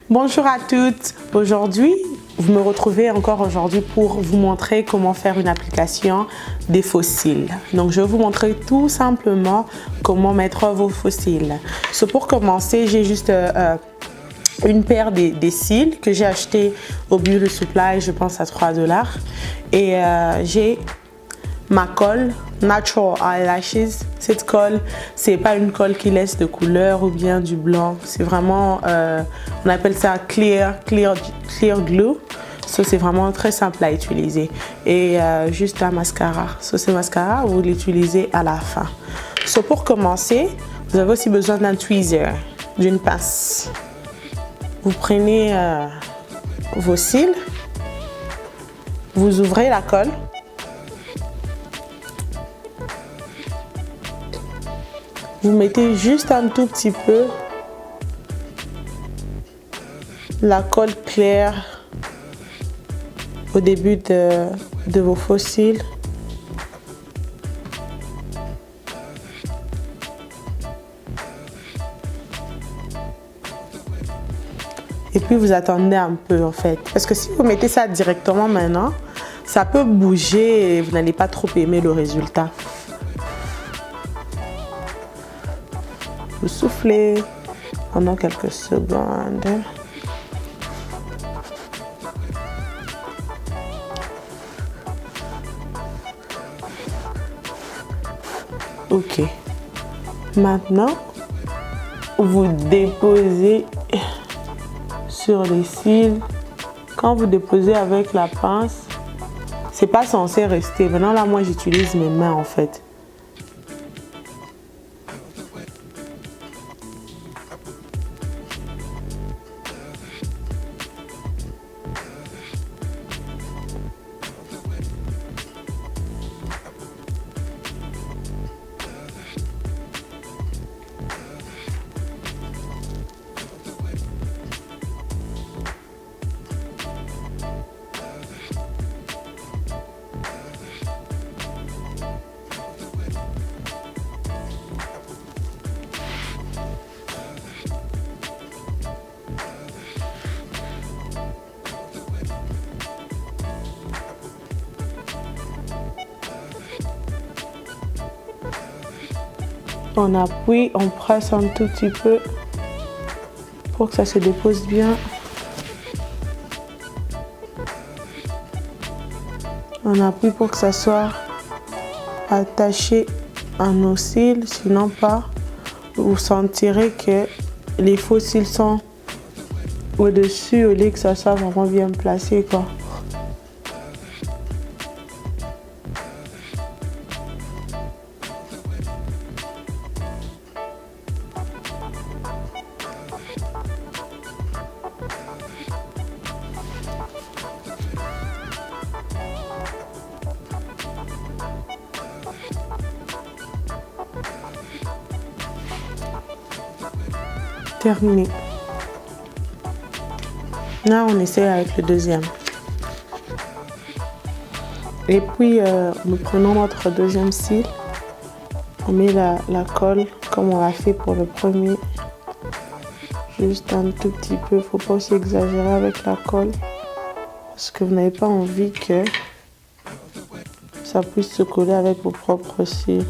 Bonjour à toutes. Aujourd'hui, vous me retrouvez encore aujourd'hui pour vous montrer comment faire une application des fossiles. Donc, je vais vous montrer tout simplement comment mettre vos fossiles. Pour commencer, j'ai juste une paire des cils que j'ai acheté au Beauty Supply, je pense à 3 $. Et j'ai ma colle Natural Eyelashes. Cette colle, c'est pas une colle qui laisse de couleur ou bien du blanc. C'est vraiment, on appelle ça clear glue. C'est vraiment très simple à utiliser. Et juste un mascara. Ce mascara, vous l'utilisez à la fin. Pour commencer, vous avez aussi besoin d'un tweezer, d'une pince. Vous prenez vos cils, vous ouvrez la colle. Vous mettez juste un tout petit peu la colle claire au début de vos fossiles. Et puis vous attendez un peu en fait. Parce que si vous mettez ça directement maintenant, ça peut bouger et vous n'allez pas trop aimer le résultat. Vous soufflez pendant quelques secondes. Ok. Maintenant, vous déposez sur les cils. Quand vous déposez avec la pince, c'est pas censé rester. Maintenant là, moi j'utilise mes mains en fait. On appuie, on presse un tout petit peu pour que ça se dépose bien. On appuie pour que ça soit attaché à nos cils, sinon pas. Vous sentirez que les faux cils sont au-dessus au lieu que ça soit vraiment bien placé, quoi. Terminé. Là, on essaie avec le deuxième. Et puis, nous prenons notre deuxième cil. On met la colle comme on l'a fait pour le premier. Juste un tout petit peu. Il ne faut pas aussi exagérer avec la colle. Parce que vous n'avez pas envie que ça puisse se coller avec vos propres cils.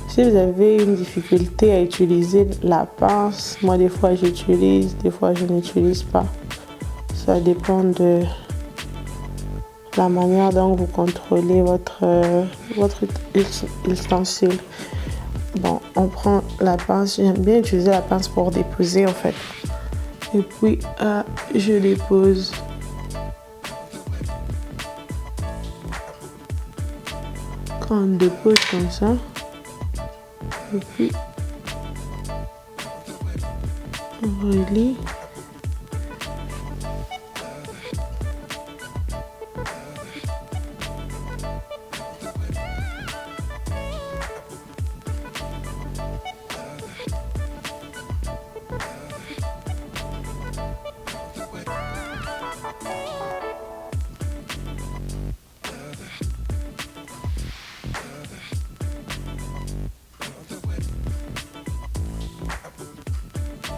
Si vous avez une difficulté à utiliser la pince, moi des fois j'utilise, des fois je n'utilise pas. Ça dépend de la manière dont vous contrôlez votre ustensile. Bon, on prend la pince, j'aime bien utiliser la pince pour déposer en fait. Et puis je dépose. Quand on dépose comme ça, et puis on relie.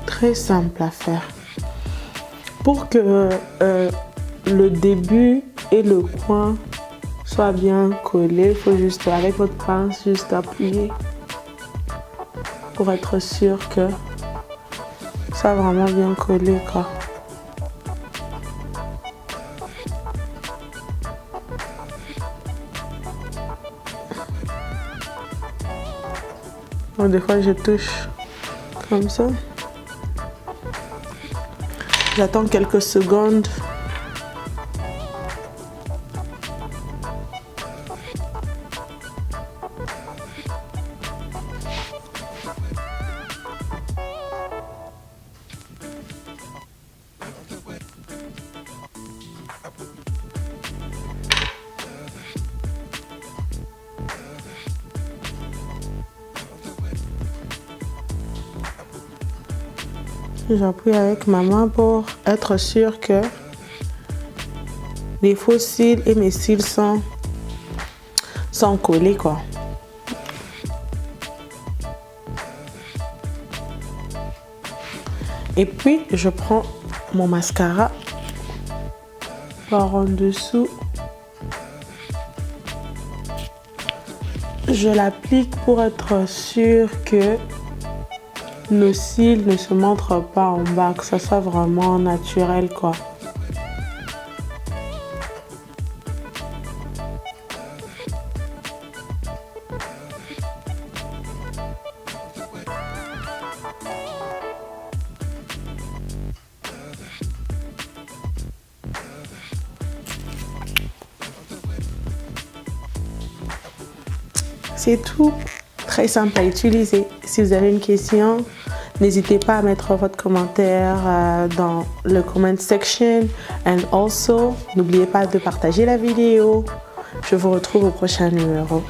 Très simple à faire. Pour que le début et le coin soient bien collés, il faut juste, avec votre pince, juste appuyer pour être sûr que ça a vraiment bien collé, quoi. Bon, des fois, je touche comme ça. J'attends quelques secondes. J'appuie avec ma main pour être sûr que les faux cils et mes cils sont collés, quoi. Et puis, je prends mon mascara par en dessous. Je l'applique pour être sûr que nos cils ne se montrent pas en bas, que ça soit vraiment naturel, quoi. C'est tout, très simple à utiliser. Si vous avez une question, n'hésitez pas à mettre votre commentaire dans le comment section. And also, n'oubliez pas de partager la vidéo. Je vous retrouve au prochain numéro.